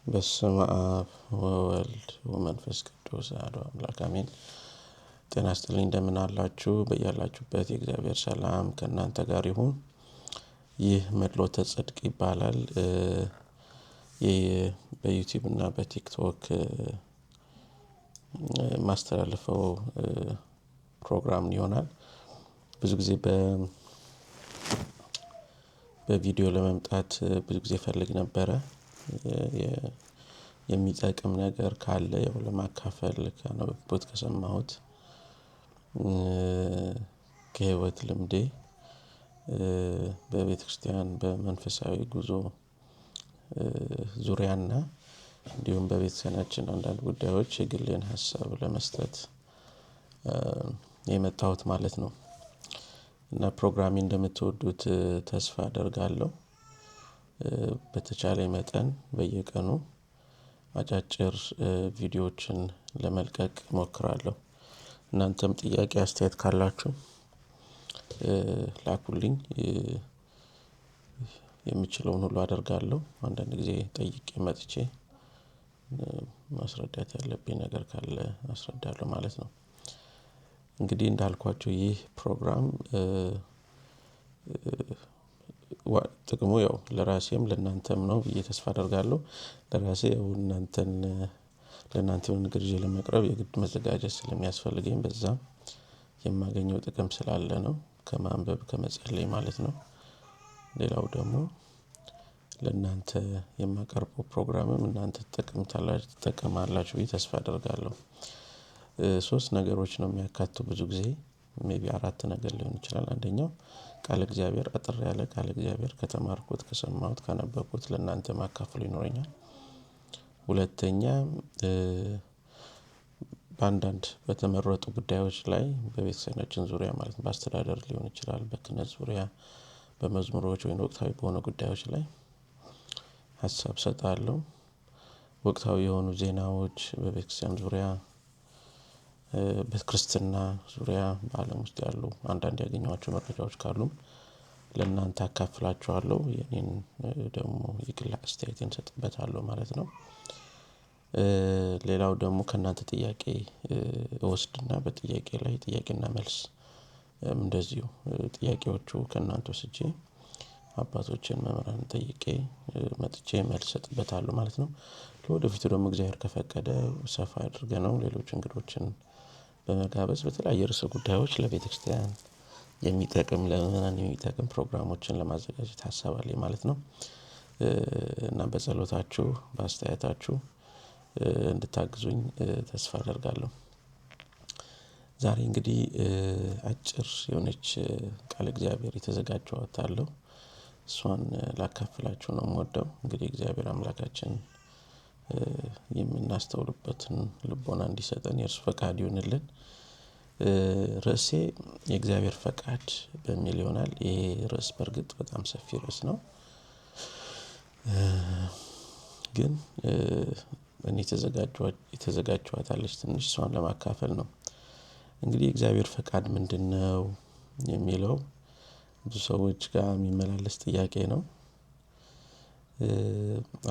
በስመ አብ ወወልድ ወመንፈስ ቅዱስ አሐዱ አምላክ አሜን። ጤና ይስጥልኝ፣ እንደምን አላችሁ? በያላችሁበት የእግዚአብሔር ሰላም ከእናንተ ጋር ይሁን። ይህ መድሎተ ጽድቅ ይባላል። በዩቲዩብ እና በቲክቶክ ማስተላለፈው ፕሮግራም ይሆናል። ብዙ ጊዜ በቪዲዮ ለመምጣት ብዙ ጊዜ ፈልግ ነበረ። የሚጠቅም ነገር ካለ ያው ለማካፈል ካነበብኩት ከሰማሁት ከህይወት ልምዴ በቤተክርስቲያን በመንፈሳዊ ጉዞ ዙሪያና እንዲሁም በቤተሰባችን አንዳንድ ጉዳዮች የግሌን ሀሳብ ለመስጠት የመጣሁት ማለት ነው። እና ፕሮግራሜን እንደምትወዱት ተስፋ አደርጋለሁ። በተቻለ መጠን በየቀኑ አጫጭር ቪዲዮዎችን ለመልቀቅ እሞክራለሁ። እናንተም ጥያቄ አስተያየት ካላችሁ ላኩልኝ። የምችለውን ሁሉ አደርጋለሁ። አንዳንድ ጊዜ ጠይቄ መጥቼ ማስረዳት ያለብኝ ነገር ካለ አስረዳለሁ ማለት ነው። እንግዲህ እንዳልኳችሁ ይህ ፕሮግራም ጥቅሙ ያው ለራሴም ለእናንተም ነው ብዬ ተስፋ አደርጋለሁ። ለራሴ ያው ለእናንተ የሆነ ነገር ይዤ ለመቅረብ የግድ መዘጋጀት ስለሚያስፈልገኝ በዛም የማገኘው ጥቅም ስላለ ነው። ከማንበብ ከመጸለይ ማለት ነው። ሌላው ደግሞ ለእናንተ የማቀርበው ፕሮግራምም እናንተ ትጠቀማላችሁ ብዬ ተስፋ አደርጋለሁ። 3 ነገሮች ነው የሚያካትተው ብዙ ጊዜ ሜይቢ 4 ነገር ሊሆን ይችላል። አንደኛው ቃል እግዚአብሔር አጥር ያለ ቃል እግዚአብሔር ከተማርኩት ከሰማሁት ካነበብኩት ለእናንተ ማካፈል ይኖረኛል። ሁለተኛ በአንዳንድ በተመረጡ ጉዳዮች ላይ በቤተሰባችን ዙሪያ ማለት ነው በአስተዳደር ሊሆን ይችላል፣ በክህነት ዙሪያ፣ በመዝሙሮች ወይም ወቅታዊ በሆኑ ጉዳዮች ላይ ሀሳብ እሰጣለሁ። ወቅታዊ የሆኑ ዜናዎች በቤተክርስቲያን ዙሪያ በክርስትና ዙሪያ በአለም ውስጥ ያሉ አንዳንድ ያገኘኋቸው መረጃዎች ካሉም ለእናንተ አካፍላችኋለሁ። የኔን ደግሞ የግል አስተያየቴን እሰጥበታለሁ ማለት ነው። ሌላው ደግሞ ከእናንተ ጥያቄ እወስድና በጥያቄ ላይ ጥያቄና መልስ እንደዚሁ ጥያቄዎቹ ከእናንተ ወስጄ አባቶችን መምህራንን ጠይቄ መጥቼ መልስ እሰጥበታለሁ ማለት ነው። ለወደፊቱ ደግሞ እግዚአብሔር ከፈቀደ ሰፋ አድርገነው ሌሎች እንግዶችን በመጋበዝ በተለያየ ርዕሰ ጉዳዮች ለቤተክርስቲያን የሚጠቅም ለምእመናን የሚጠቅም ፕሮግራሞችን ለማዘጋጀት ሀሳብ አለኝ ማለት ነው። እና በጸሎታችሁ በአስተያየታችሁ እንድታግዙኝ ተስፋ አደርጋለሁ። ዛሬ እንግዲህ አጭር የሆነች ቃል እግዚአብሔር የተዘጋጀኋት አለው። እሷን ላካፍላችሁ ነው የምወደው። እንግዲህ እግዚአብሔር አምላካችን የምናስተውልበትን ልቦና እንዲሰጠን የእርሱ ፈቃድ ይሁንልን። ርዕሴ የእግዚአብሔር ፈቃድ በሚል ይሆናል። ይሄ ርዕስ በእርግጥ በጣም ሰፊ ርዕስ ነው። ግን እኔ የተዘጋጀኋት አለች ትንሽ እሷን ለማካፈል ነው። እንግዲህ የእግዚአብሔር ፈቃድ ምንድነው የሚለው ብዙ ሰዎች ጋር የሚመላለስ ጥያቄ ነው።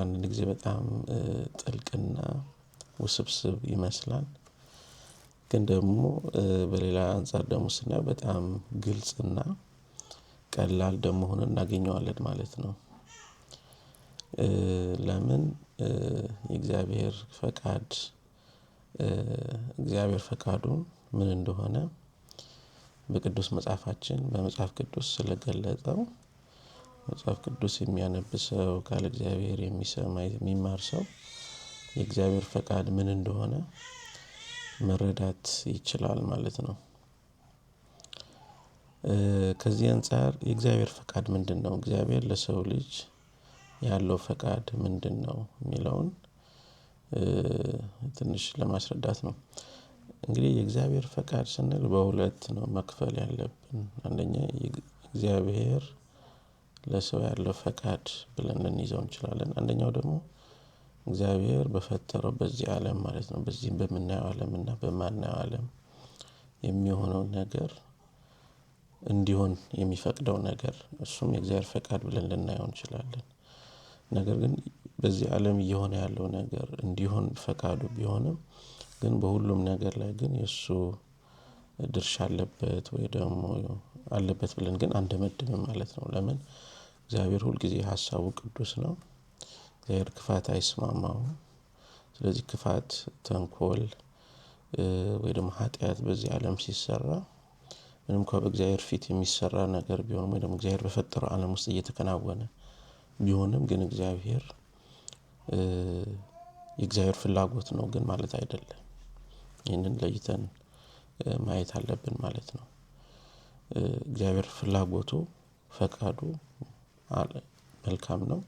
አንዳንድ ጊዜ በጣም ጥልቅና ውስብስብ ይመስላል። ግን ደግሞ በሌላ አንፃር ደግሞ ስናየው በጣም ግልጽና ቀላል ደግሞ ሆኖ እናገኘዋለን ማለት ነው። ለምን የእግዚአብሔር ፈቃድ እግዚአብሔር ፈቃዱ ምን እንደሆነ በቅዱስ መጽሐፋችን በመጽሐፍ ቅዱስ ስለገለጠው መጽሐፍ ቅዱስ የሚያነብ ሰው ቃል እግዚአብሔር የሚሰማ የሚማር ሰው የእግዚአብሔር ፈቃድ ምን እንደሆነ መረዳት ይችላል ማለት ነው። ከዚህ አንፃር የእግዚአብሔር ፈቃድ ምንድነው? እግዚአብሔር ለሰው ልጅ ያለው ፈቃድ ምንድነው የሚለውን ትንሽ ለማስረዳት ነው። እንግዲህ የእግዚአብሔር ፈቃድ ስንል በሁለት ነው መክፈል ያለብን። አንደኛ እግዚአብሔር ለሰው ያለው ፈቃድ ብለን ልንይዘው እንችላለን። አንደኛው ደግሞ እግዚአብሔር በፈጠረው በዚህ ዓለም ማለት ነው በዚህም በምናየው ዓለም እና በማናየው ዓለም የሚሆነው ነገር እንዲሆን የሚፈቅደው ነገር እሱም የእግዚአብሔር ፈቃድ ብለን ልናየው እንችላለን። ነገር ግን በዚህ ዓለም እየሆነ ያለው ነገር እንዲሆን ፈቃዱ ቢሆንም ግን በሁሉም ነገር ላይ ግን የእሱ ድርሻ አለበት ወይ ደግሞ አለበት ብለን ግን አንደመድምም ማለት ነው። ለምን? እግዚአብሔር ሁልጊዜ ሀሳቡ ቅዱስ ነው። እግዚአብሔር ክፋት አይስማማውም። ስለዚህ ክፋት፣ ተንኮል ወይ ደግሞ ኃጢአት በዚህ ዓለም ሲሰራ ምንም እንኳን በእግዚአብሔር ፊት የሚሰራ ነገር ቢሆንም ወይ ደግሞ እግዚአብሔር በፈጠረው ዓለም ውስጥ እየተከናወነ ቢሆንም ግን እግዚአብሔር የእግዚአብሔር ፍላጎት ነው ግን ማለት አይደለም። ይህንን ለይተን ማየት አለብን ማለት ነው። እግዚአብሔር ፍላጎቱ፣ ፈቃዱ መልካም ነው።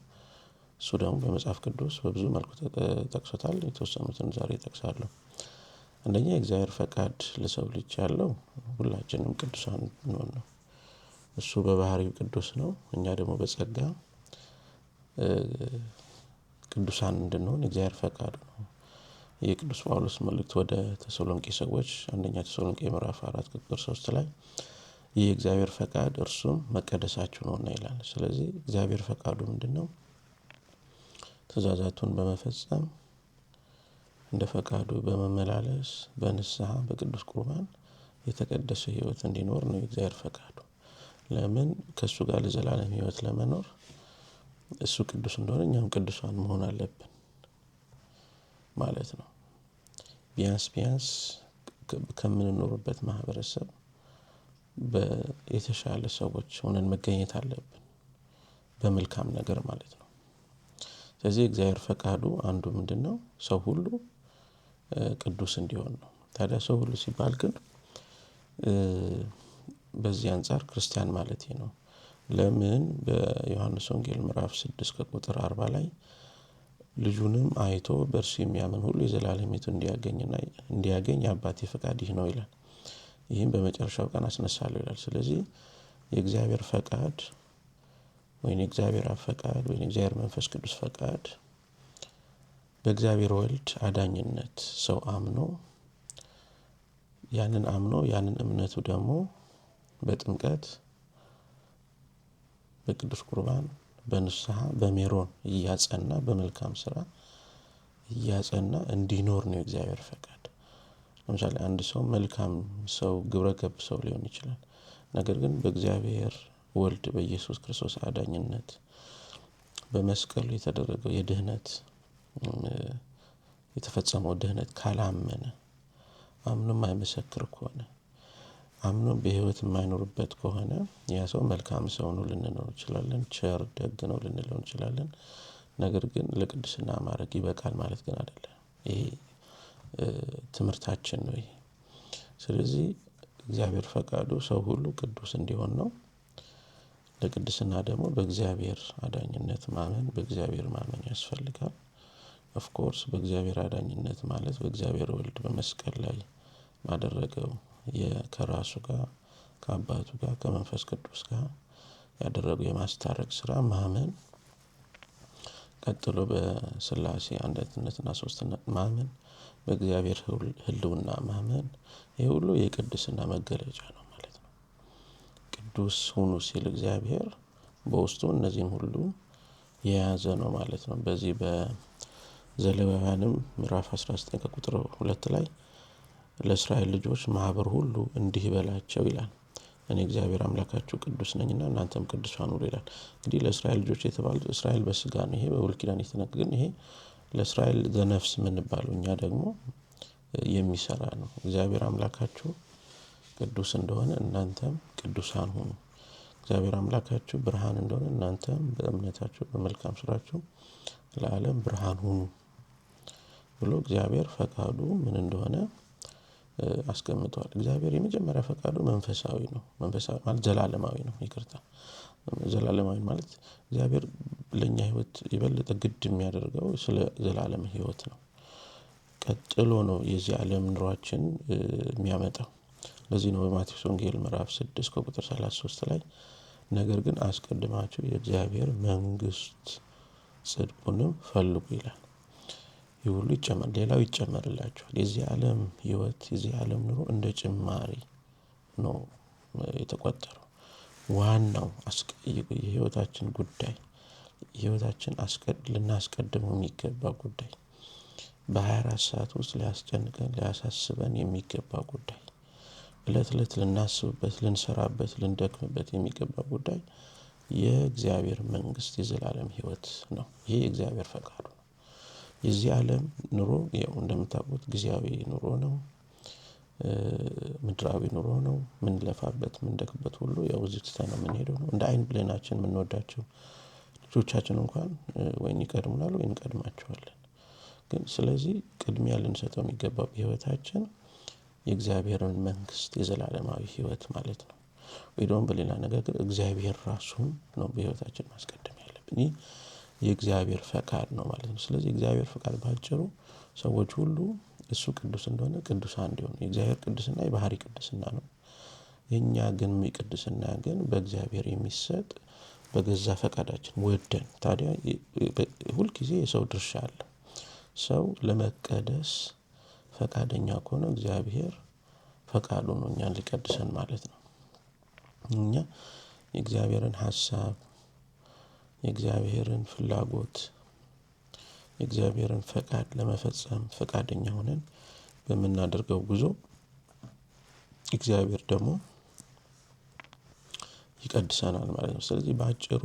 እሱ ደግሞ በመጽሐፍ ቅዱስ በብዙ መልኩ ተጠቅሶታል። የተወሰኑትን ዛሬ እጠቅሳለሁ። አንደኛ የእግዚአብሔር ፈቃድ ለሰው ልጅ ያለው ሁላችንም ቅዱሳን እንሆን ነው። እሱ በባህሪው ቅዱስ ነው። እኛ ደግሞ በጸጋ ቅዱሳን እንድንሆን የእግዚአብሔር ፈቃዱ ነው። የቅዱስ ጳውሎስ መልእክት ወደ ተሰሎንቄ ሰዎች አንደኛ ተሰሎንቄ ምዕራፍ 4 ቁጥር 3 ላይ ይህ የእግዚአብሔር ፈቃድ እርሱም መቀደሳችሁ ነውና ይላል። ስለዚህ እግዚአብሔር ፈቃዱ ምንድነው? ትእዛዛቱን በመፈጸም እንደ ፈቃዱ በመመላለስ በንስሐ በቅዱስ ቁርባን የተቀደሰ ህይወት እንዲኖር ነው የእግዚአብሔር ፈቃዱ። ለምን? ከሱ ጋር ለዘላለም ህይወት ለመኖር እሱ ቅዱስ እንደሆነ እኛም ቅዱሳን መሆን አለብን ማለት ነው። ቢያንስ ከምንኖርበት ማህበረሰብ የተሻለ ሰዎች ሆነን መገኘት አለብን፣ በመልካም ነገር ማለት ነው። ስለዚህ እግዚአብሔር ፈቃዱ አንዱ ምንድነው? ሰው ሁሉ ቅዱስ እንዲሆን ነው። ታዲያ ሰው ሁሉ ሲባል ግን በዚህ አንፃር ክርስቲያን ማለት ነው። ለምን? በዮሐንስ ወንጌል ምዕራፍ 6 ከቁጥር 40 ላይ ልጁንም አይቶ በእርሱ የሚያምን ሁሉ የዘላለም ሕይወት እንዲያገኝ የአባቴ ፈቃድ ይህ ነው ይላል። ይህም በመጨረሻው ቀን አስነሳለሁ ይላል። ስለዚህ የእግዚአብሔር ፈቃድ ወይም የእግዚአብሔር አብ ፈቃድ ወይም የእግዚአብሔር መንፈስ ቅዱስ ፈቃድ በእግዚአብሔር ወልድ አዳኝነት ሰው አምኖ ያንን እምነቱ ደግሞ በጥምቀት፣ በቅዱስ ቁርባን፣ በንስሐ፣ በሜሮን እያጸና በመልካም ስራ እያጸና እንዲኖር ነው የእግዚአብሔር ፈቃድ። ለምሳሌ አንድ ሰው መልካም ሰው፣ ግብረገብ ሰው ሊሆን ይችላል። ነገር ግን በእግዚአብሔር ወልድ በኢየሱስ ክርስቶስ አዳኝነት በመስቀሉ የተደረገው የድህነት የተፈጸመው ድህነት ካላመነ፣ አምኖም የማይመሰክር ከሆነ፣ አምኖም በህይወት የማይኖርበት ከሆነ ያ ሰው መልካም ሰው ነው ልንለው እንችላለን፣ ቸር ደግ ነው ልንለው እንችላለን። ነገር ግን ለቅድስና ማዕረግ ይበቃል ማለት ግን አይደለም። ይሄ ትምህርታችን ነው ይሄ። ስለዚህ እግዚአብሔር ፈቃዱ ሰው ሁሉ ቅዱስ እንዲሆን ነው። ለቅድስና ደግሞ በእግዚአብሔር አዳኝነት ማመን፣ በእግዚአብሔር ማመን ያስፈልጋል። ኦፍ ኮርስ በእግዚአብሔር አዳኝነት ማለት በእግዚአብሔር ወልድ በመስቀል ላይ ባደረገው ከራሱ ጋር ከአባቱ ጋር ከመንፈስ ቅዱስ ጋር ያደረገው የማስታረቅ ስራ ማመን፣ ቀጥሎ በስላሴ አንድነትና ሶስትነት ማመን፣ በእግዚአብሔር ህልውና ማመን፣ ይሄ ሁሉ የቅድስና መገለጫ ነው ማለት ነው። ቅዱስ ሁኑ ሲል እግዚአብሔር በውስጡ እነዚህን ሁሉ የያዘ ነው ማለት ነው። በዚህ በዘሌዋውያንም ምዕራፍ 19 ከቁጥር 2 ላይ ለእስራኤል ልጆች ማህበር ሁሉ እንዲህ በላቸው ይላል፣ እኔ እግዚአብሔር አምላካችሁ ቅዱስ ነኝና እናንተም ቅዱሳን ሁኑ ይላል። እንግዲህ ለእስራኤል ልጆች የተባሉት እስራኤል በስጋ ነው። ይሄ በብሉይ ኪዳን የተነገረ ግን ይሄ ለእስራኤል ዘነፍስ የምንባለው እኛ ደግሞ የሚሰራ ነው። እግዚአብሔር አምላካችሁ ቅዱስ እንደሆነ እናንተም ቅዱሳን ሁኑ። እግዚአብሔር አምላካችሁ ብርሃን እንደሆነ እናንተም በእምነታችሁ በመልካም ስራችሁ ለዓለም ብርሃን ሁኑ ብሎ እግዚአብሔር ፈቃዱ ምን እንደሆነ አስቀምጧል። እግዚአብሔር የመጀመሪያ ፈቃዱ መንፈሳዊ ነው። መንፈሳዊ ማለት ዘላለማዊ ነው። ዘላለማዊ ማለት እግዚአብሔር ለኛ ህይወት የበለጠ ግድ የሚያደርገው ስለ ዘላለም ህይወት ነው። ቀጥሎ ነው የዚህ ዓለም ኑሯችን የሚያመጣው። ለዚህ ነው በማቴዎስ ወንጌል ምዕራፍ 6 ከቁጥር 33 ላይ ነገር ግን አስቀድማችሁ የእግዚአብሔር መንግስት ጽድቁንም ፈልጉ ይላል። ይህ ሁሉ ሌላው ይጨመርላችኋል። የዚህ ዓለም ህይወት የዚህ ዓለም ኑሮ እንደ ጭማሪ ነው የተቆጠረው። ዋናው የህይወታችን ጉዳይ ህይወታችን ልናስቀድመው የሚገባ ጉዳይ፣ በ24 ሰዓት ውስጥ ሊያስጨንቀን ሊያሳስበን የሚገባ ጉዳይ፣ እለት እለት ልናስብበት ልንሰራበት ልንደክምበት የሚገባ ጉዳይ የእግዚአብሔር መንግስት የዘላለም ህይወት ነው። ይሄ የእግዚአብሔር ፈቃዱ ነው። የዚህ ዓለም ኑሮ ያው እንደምታውቁት ጊዜያዊ ኑሮ ነው። ምድራዊ ኑሮ ነው። ምንለፋበት ምንደክምበት ሁሉ ያው እዚህ ትተነው የምንሄደው ነው። እንደ አይን ብሌናችን የምንወዳቸው ልጆቻችን እንኳን ወይን ይቀድሙናል ወይን እንቀድማቸዋለን። ግን ስለዚህ ቅድሚያ ልንሰጠው የሚገባው ህይወታችን የእግዚአብሔርን መንግስት የዘላለማዊ ህይወት ማለት ነው። ወይ ደግሞ በሌላ ነገር እግዚአብሔር ራሱን ነው በህይወታችን ማስቀደም ያለብን። ይህ የእግዚአብሔር ፈቃድ ነው ማለት ነው። ስለዚህ የእግዚአብሔር ፈቃድ ባጭሩ ሰዎች ሁሉ እሱ ቅዱስ እንደሆነ ቅዱሳን እንዲሆኑ፣ የእግዚአብሔር ቅድስና የባህሪ ቅድስና ነው። የኛ ግን ቅድስና ግን በእግዚአብሔር የሚሰጥ በገዛ ፈቃዳችን ወደን። ታዲያ ሁልጊዜ የሰው ድርሻ አለ። ሰው ለመቀደስ ፈቃደኛ ከሆነ እግዚአብሔር ፈቃዱ ነው እኛን ሊቀድሰን ማለት ነው። እኛ የእግዚአብሔርን ሐሳብ የእግዚአብሔርን ፍላጎት የእግዚአብሔርን ፈቃድ ለመፈጸም ፈቃደኛ ሆነን በምናደርገው ጉዞ እግዚአብሔር ደግሞ ይቀድሰናል ማለት ነው። ስለዚህ በአጭሩ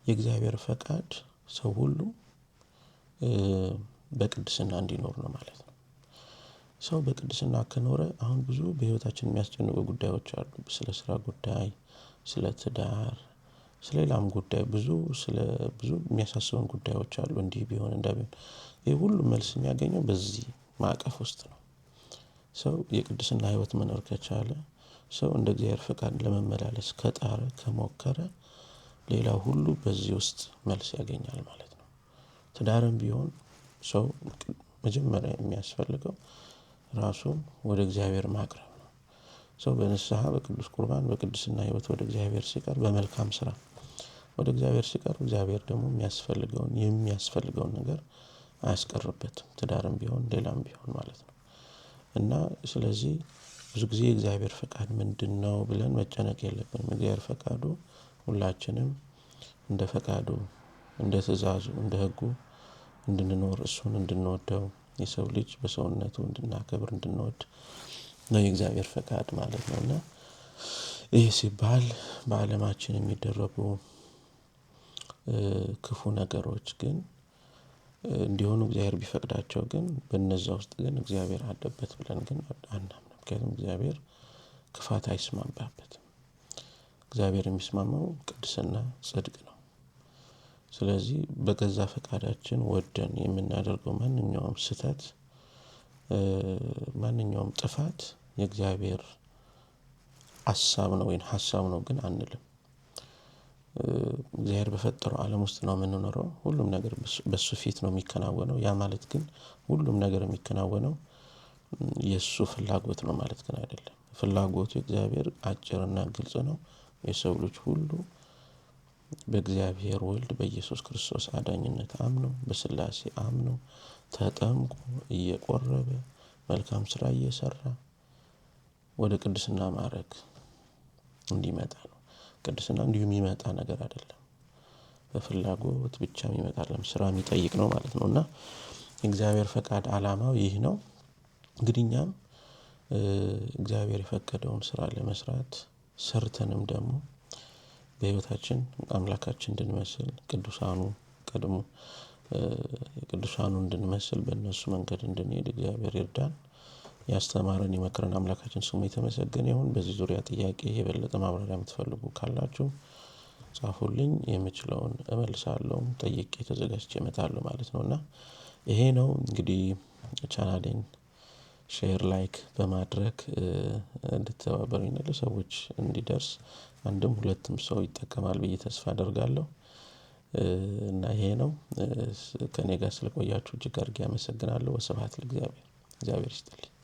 የእግዚአብሔር ፈቃድ ሰው ሁሉ በቅድስና እንዲኖር ነው ማለት ነው። ሰው በቅድስና ከኖረ አሁን ብዙ በህይወታችን የሚያስጨንቁ ጉዳዮች አሉ። ስለ ስራ ጉዳይ፣ ስለ ትዳር፣ ስለ ሌላም ጉዳይ ብዙ የሚያሳስቡን ጉዳዮች አሉ። እንዲህ ቢሆን እንደቢሆን ይሄ ሁሉ መልስ የሚያገኘው በዚህ ማዕቀፍ ውስጥ ነው። ሰው የቅድስና ህይወት መኖር ከቻለ፣ ሰው እንደ እግዚአብሔር ፈቃድ ለመመላለስ ከጣረ ከሞከረ ሌላው ሁሉ በዚህ ውስጥ መልስ ያገኛል ማለት ነው። ትዳርም ቢሆን ሰው መጀመሪያ የሚያስፈልገው ራሱን ወደ እግዚአብሔር ማቅረብ ነው። ሰው በንስሐ በቅዱስ ቁርባን በቅድስና ህይወት ወደ እግዚአብሔር ሲቀርብ በመልካም ስራ ወደ እግዚአብሔር ሲቀርብ እግዚአብሔር ደግሞ የሚያስፈልገውን ነገር አያስቀርበትም። ትዳርም ቢሆን ሌላም ቢሆን ማለት ነው። እና ስለዚህ ብዙ ጊዜ የእግዚአብሔር ፈቃድ ምንድነው ብለን መጨነቅ የለብንም። የእግዚአብሔር ፈቃዱ ሁላችንም እንደ ፈቃዱ እንደ ትእዛዙ እንደ ህጉ እንድንኖር እሱን እንድንወደው የሰው ልጅ በሰውነቱ እንድናከብር እንድንወድ ነው የእግዚአብሔር ፈቃድ ማለት ነው። እና ይህ ሲባል በዓለማችን የሚደረጉ ክፉ ነገሮች ግን እንዲሆኑ እግዚአብሔር ቢፈቅዳቸው ግን በእነዛ ውስጥ ግን እግዚአብሔር አለበት ብለን ግን አናምንም። ምክንያቱም እግዚአብሔር ክፋት አይስማማበትም። እግዚአብሔር የሚስማማው ቅድስና ጽድቅ ነው። ስለዚህ በገዛ ፈቃዳችን ወደን የምናደርገው ማንኛውም ስህተት ማንኛውም ጥፋት የእግዚአብሔር ሐሳብ ነው ወይም ሐሳብ ነው ግን አንልም። እግዚአብሔር በፈጠረው ዓለም ውስጥ ነው የምንኖረው። ሁሉም ነገር በሱ ፊት ነው የሚከናወነው። ያ ማለት ግን ሁሉም ነገር የሚከናወነው የሱ ፍላጎት ነው ማለት ግን አይደለም። ፍላጎቱ እግዚአብሔር አጭርና ግልጽ ነው። የሰው ልጅ ሁሉ በእግዚአብሔር ወልድ በኢየሱስ ክርስቶስ አዳኝነት አምኖ በስላሴ አምኖ ተጠምቆ እየቆረበ መልካም ስራ እየሰራ ወደ ቅድስና ማዕረግ እንዲመጣ ነው። ቅድስና እንዲሁ የሚመጣ ነገር አይደለም። በፍላጎት ብቻ የሚመጣ አይደለም፣ ስራ የሚጠይቅ ነው ማለት ነው። እና የእግዚአብሔር ፈቃድ ዓላማው ይህ ነው። እንግዲህ እኛም እግዚአብሔር የፈቀደውን ስራ ለመስራት ሰርተንም ደግሞ በህይወታችን አምላካችን እንድንመስል ቅዱሳኑ እንድንመስል በእነሱ መንገድ እንድንሄድ እግዚአብሔር ይርዳን። ያስተማረን የመከረን አምላካችን ስሙ የተመሰገነ ይሁን። በዚህ ዙሪያ ጥያቄ የበለጠ ማብራሪያ የምትፈልጉ ካላችሁ ጻፉልኝ። የምችለውን እመልሳለሁ። ጠይቄ ተዘጋጅቼ እመጣለሁ ማለት ነው። እና ይሄ ነው እንግዲህ ቻናሌን ሼር ላይክ በማድረግ እንድትተባበሩኝ ነው፣ ለሰዎች እንዲደርስ አንድም ሁለትም ሰው ይጠቀማል ብዬ ተስፋ አደርጋለሁ። እና ይሄ ነው። ከኔ ጋር ስለቆያችሁ እጅግ አድርጌ አመሰግናለሁ። ወስብሐት ለእግዚአብሔር። እግዚአብሔር ይስጥልኝ።